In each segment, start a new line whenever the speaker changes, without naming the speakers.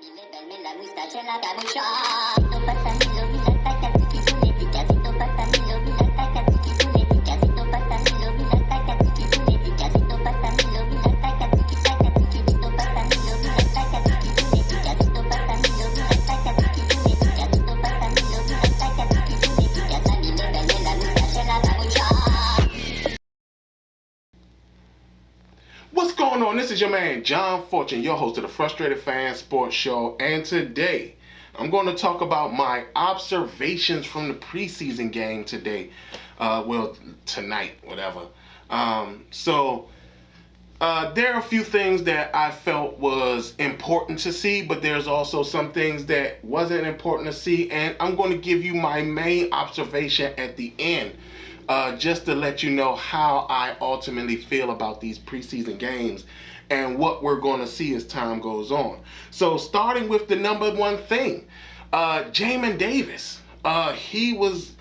Levarme la moustache en la capucha. Siento pasanilo, mira tacatiki puletica. Siento pasanilo, mira tacatiki puletica. Siento pasanilo, mira tacatiki puletica. Siento pasanilo, mira tacatiki tacatiki. Siento pasanilo, mira tacatiki puletica. Siento pasanilo, mira tacatiki puletica. Siento pasanilo, mira tacatiki puletica. Sani levarme la moustache en la capucha.
What's going on? This is your man John Fortune, your host of the Frustrated Fan Sports Show, and today I'm going to talk about my observations from the preseason game today. Tonight, whatever. There are a few things that I felt was important to see, but there's also some things that wasn't important to see, and I'm going to give you my main observation at the end. Just to let you know how I ultimately feel about these preseason games and what we're going to see as time goes on. So starting with the number one thing, Jamin Davis. He was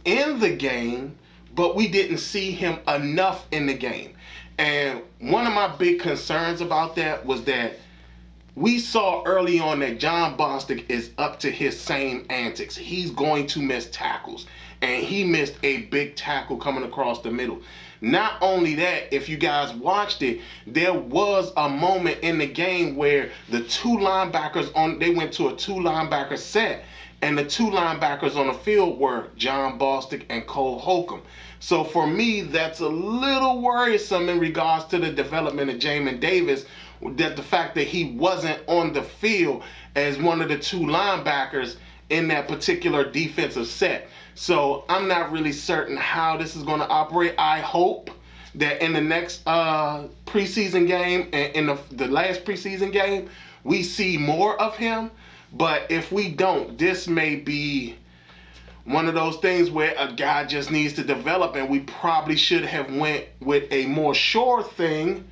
in the game, but we didn't see him enough in the game. And one of my big concerns about that was that we saw early on that Jon Bostic is up to his same antics. He's going to miss tackles. And he missed a big tackle coming across the middle. Not only that, if you guys watched it, there was a moment in the game where the two linebackers they went to a two linebacker set, and the two linebackers on the field were Jon Bostic and Cole Holcomb. So for me, that's a little worrisome in regards to the development of Jamin Davis, that the fact that he wasn't on the field as one of the two linebackers in that particular defensive set. So I'm not really certain how this is going to operate. I hope that in the next preseason game and in the last preseason game, we see more of him. But if we don't, this may be one of those things where a guy just needs to develop, and we probably should have went with a more sure thing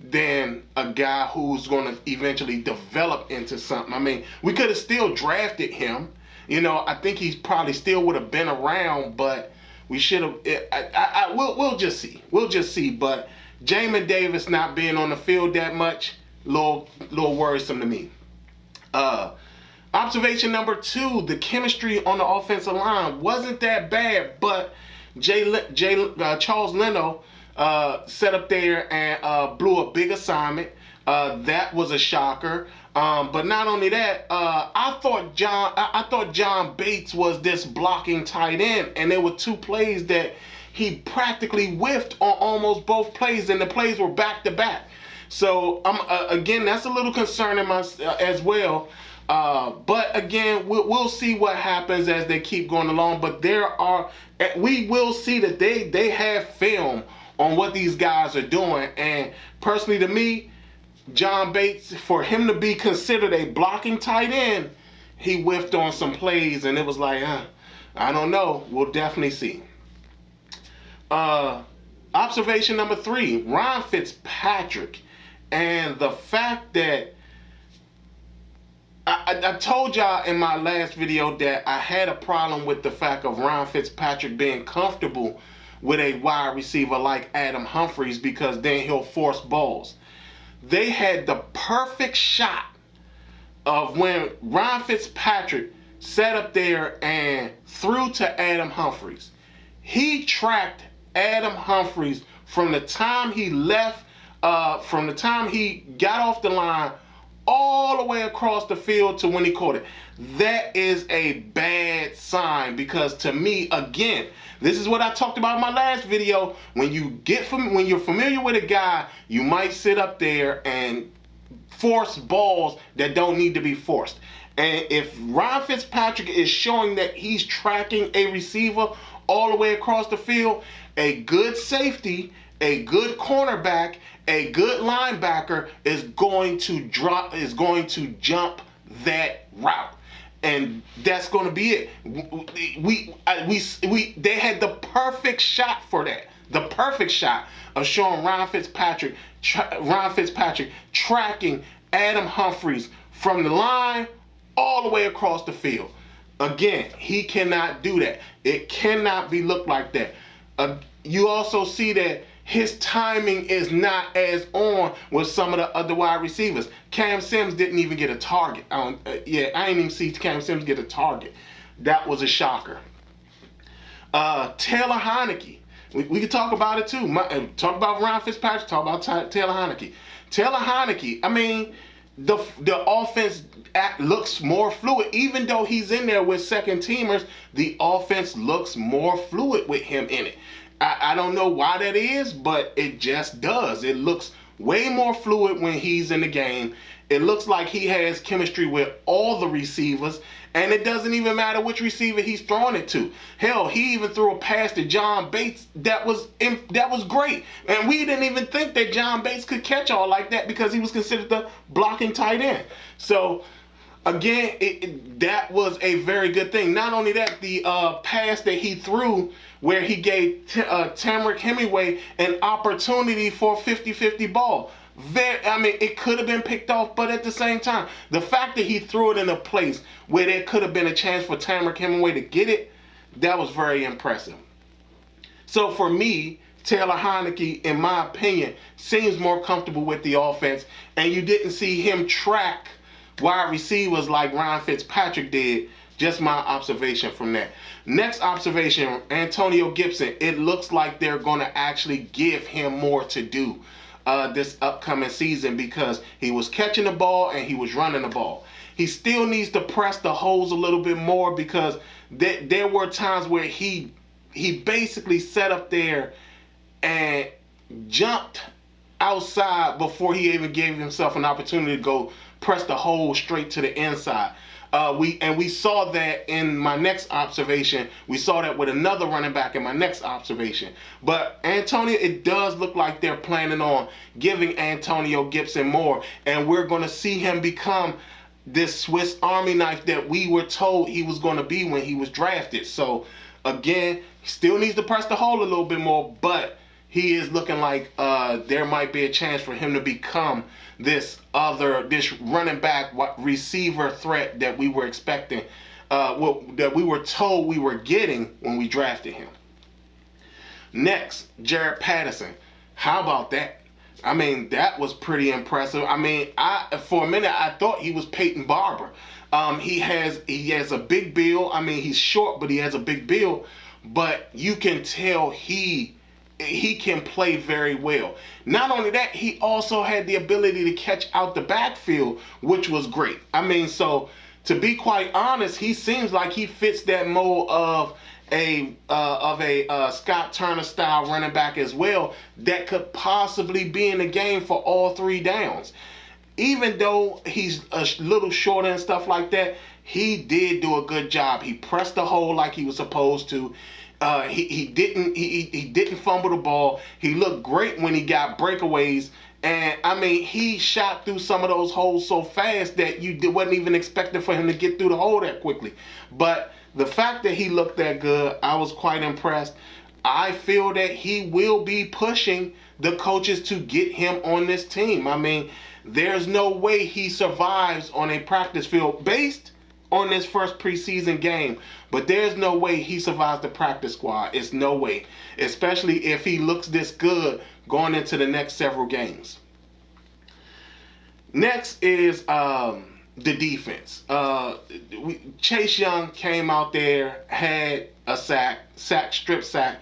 than a guy who's going to eventually develop into something. I mean, we could have still drafted him. You know, I think he probably still would have been around, but we should have. We'll just see. We'll just see. But Jamin Davis not being on the field that much, little worrisome to me. Observation number two: the chemistry on the offensive line wasn't that bad, but Charles Leno set up there and blew a big assignment. That was a shocker. But not only that, I thought John Bates was this blocking tight end, and there were two plays that he practically whiffed on almost both plays, and the plays were back to back. So again, that's a little concerning as well. But again, we'll see what happens as they keep going along. But we will see that they have film on what these guys are doing, and personally to me, John Bates, for him to be considered a blocking tight end, he whiffed on some plays, and it was like, I don't know. We'll definitely see. Observation number three, Ryan Fitzpatrick, and the fact that I told y'all in my last video that I had a problem with the fact of Ryan Fitzpatrick being comfortable with a wide receiver like Adam Humphries, because then he'll force balls. They had the perfect shot of when Ryan Fitzpatrick sat up there and threw to Adam Humphries. He tracked Adam Humphries from the time he left, from the time he got off the line, all the way across the field to when he caught it. That is a bad sign, because to me, again, this is what I talked about in my last video. When you're familiar with a guy, you might sit up there and force balls that don't need to be forced. And if Ryan Fitzpatrick is showing that he's tracking a receiver all the way across the field, a good safety, a good cornerback, a good linebacker is going to jump that route. And that's going to be it. They had the perfect shot for that. The perfect shot of showing Ryan Fitzpatrick tracking Adam Humphries from the line all the way across the field. Again, he cannot do that. It cannot be looked like that. You also see that his timing is not as on with some of the other wide receivers. Cam Sims didn't even get a target. I didn't even see Cam Sims get a target. That was a shocker. Taylor Heinicke. We could talk about it too. Talk about Ryan Fitzpatrick. Talk about Taylor Heinicke. Taylor Heinicke. I mean, the offense looks more fluid. Even though he's in there with second teamers, the offense looks more fluid with him in it. I don't know why that is, but it just does. It looks way more fluid when he's in the game. It looks like he has chemistry with all the receivers, and it doesn't even matter which receiver he's throwing it to. Hell, he even threw a pass to John Bates that was great. And we didn't even think that John Bates could catch all like that because he was considered the blocking tight end. So, again, that was a very good thing. Not only that, the pass that he threw where he gave Tamarick Hemingway an opportunity for a 50-50 ball. It could have been picked off, but at the same time, the fact that he threw it in a place where there could have been a chance for Tamarick Hemingway to get it, that was very impressive. So for me, Taylor Heinicke, in my opinion, seems more comfortable with the offense, and you didn't see him track wide receivers like Ryan Fitzpatrick did. Just my observation from that. Next observation, Antonio Gibson. It looks like they're going to actually give him more to do this upcoming season because he was catching the ball and he was running the ball. He still needs to press the holes a little bit more because there were times where he basically sat up there and jumped outside before he even gave himself an opportunity to go press the hole straight to the inside. We saw that in my next observation. We saw that with another running back in my next observation. But Antonio, it does look like they're planning on giving Antonio Gibson more, and we're going to see him become this Swiss Army knife that we were told he was going to be when he was drafted. So again, he still needs to press the hole a little bit more, but he is looking like there might be a chance for him to become this running back receiver threat that we were expecting, that we were told we were getting when we drafted him. Next, Jaret Patterson. How about that? I mean, that was pretty impressive. I mean, for a minute I thought he was Peyton Barber. He has a big build. I mean, he's short, but he has a big build. But you can tell he can play very well. Not only that, he also had the ability to catch out the backfield, which was great. I mean, so to be quite honest, he seems like he fits that mold of a Scott Turner style running back as well that could possibly be in the game for all three downs. Even though he's a little shorter and stuff like that, he did do a good job. He pressed the hole like he was supposed to. He didn't fumble the ball. He looked great when he got breakaways. And, I mean, he shot through some of those holes so fast that you wasn't even expecting for him to get through the hole that quickly. But the fact that he looked that good, I was quite impressed. I feel that he will be pushing the coaches to get him on this team. I mean, there's no way he survives on a practice field based on this first preseason game, but there's no way he survives the practice squad. It's no way, especially if he looks this good going into the next several games. Next is the defense. Chase Young came out there, had a strip sack,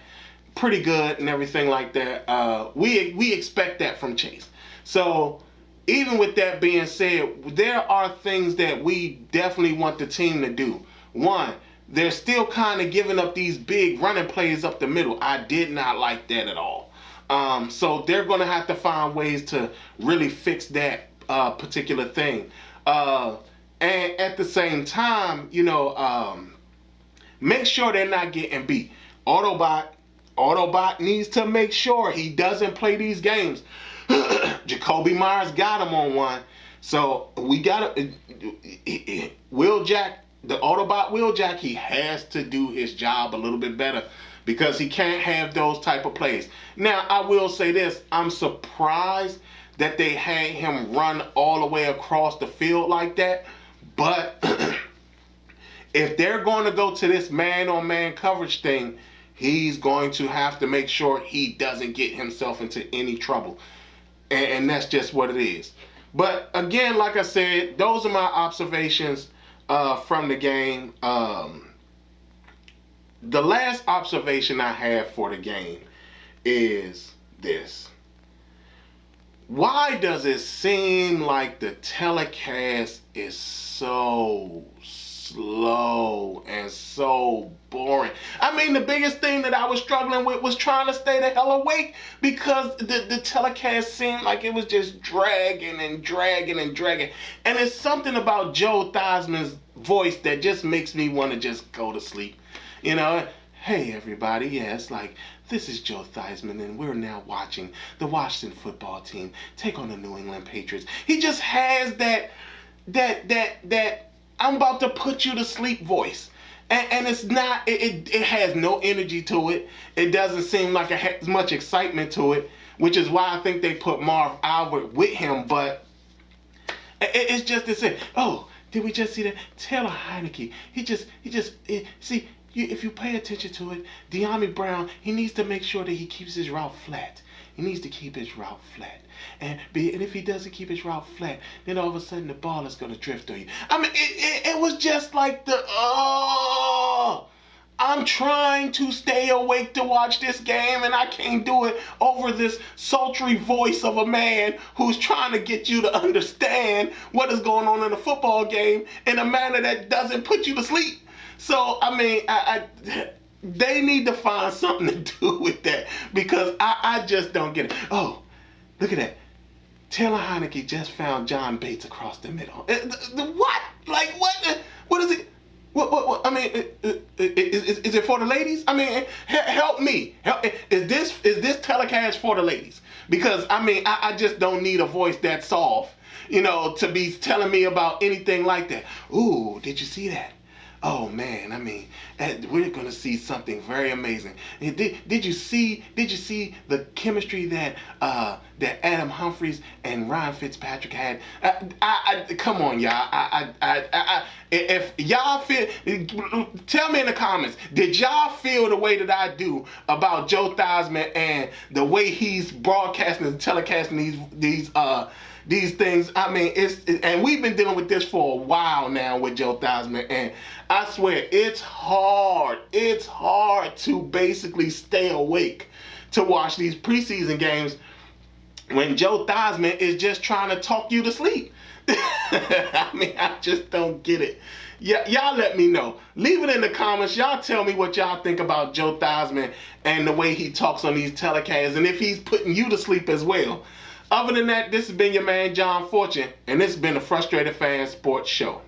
pretty good and everything like that. We expect that from Chase. So even with that being said, there are things that we definitely want the team to do. One, they're still kind of giving up these big running plays up the middle. I did not like that at all. So they're going to have to find ways to really fix that particular thing. And at the same time, make sure they're not getting beat. Autobot needs to make sure he doesn't play these games. Jacoby Myers got him on one. So we got to Wheeljack, the Autobot Wheeljack, he has to do his job a little bit better because he can't have those type of plays. Now, I will say this. I'm surprised that they had him run all the way across the field like that. But if they're going to go to this man-on-man coverage thing, he's going to have to make sure he doesn't get himself into any trouble. And that's just what it is. But again, like I said, those are my observations from the game. The last observation I have for the game is this. Why does it seem like the telecast is so slow and so boring? I mean, the biggest thing that I was struggling with was trying to stay the hell awake because the telecast seemed like it was just dragging and dragging and dragging. And it's something about Joe Theismann's voice that just makes me want to just go to sleep. You know, hey everybody, yes, like, this is Joe Theismann, and we're now watching the Washington football team take on the New England Patriots. He just has that I'm about to put you to sleep voice. And it's not, it has no energy to it. It doesn't seem like it has much excitement to it, which is why I think they put Marv Albert with him. But it's just this, oh, did we just see that? Taylor Heineke, see, if you pay attention to it, De'Ami Brown, he needs to make sure that he keeps his route flat. He needs to keep his route flat. And if he doesn't keep his route flat, then all of a sudden the ball is going to drift on you. I mean, it was just like I'm trying to stay awake to watch this game, and I can't do it over this sultry voice of a man who's trying to get you to understand what is going on in a football game in a manner that doesn't put you to sleep. So, I mean, they need to find something to do with that, because I just don't get it. Oh, look at that. Taylor Heineke just found John Bates across the middle. What? Like, what? What is it? What? I mean, is it for the ladies? I mean, help me. Is this telecast for the ladies? Because, I mean, I just don't need a voice that soft, you know, to be telling me about anything like that. Ooh, did you see that? Oh man, I mean, we're gonna see something very amazing. Did you see the chemistry that Adam Humphries and Ryan Fitzpatrick had? Come on, y'all. If y'all feel, tell me in the comments. Did y'all feel the way that I do about Joe Theismann and the way he's broadcasting and telecasting these things? I mean, and we've been dealing with this for a while now with Joe Theismann, and I swear it's hard to basically stay awake to watch these preseason games when Joe Theismann is just trying to talk you to sleep. I mean, I just don't get it. Y'all let me know. Leave it in the comments. Y'all tell me what y'all think about Joe Theismann and the way he talks on these telecasts, and if he's putting you to sleep as well. Other than that, this has been your man, John Fortune, and this has been the Frustrated Fan Sports Show.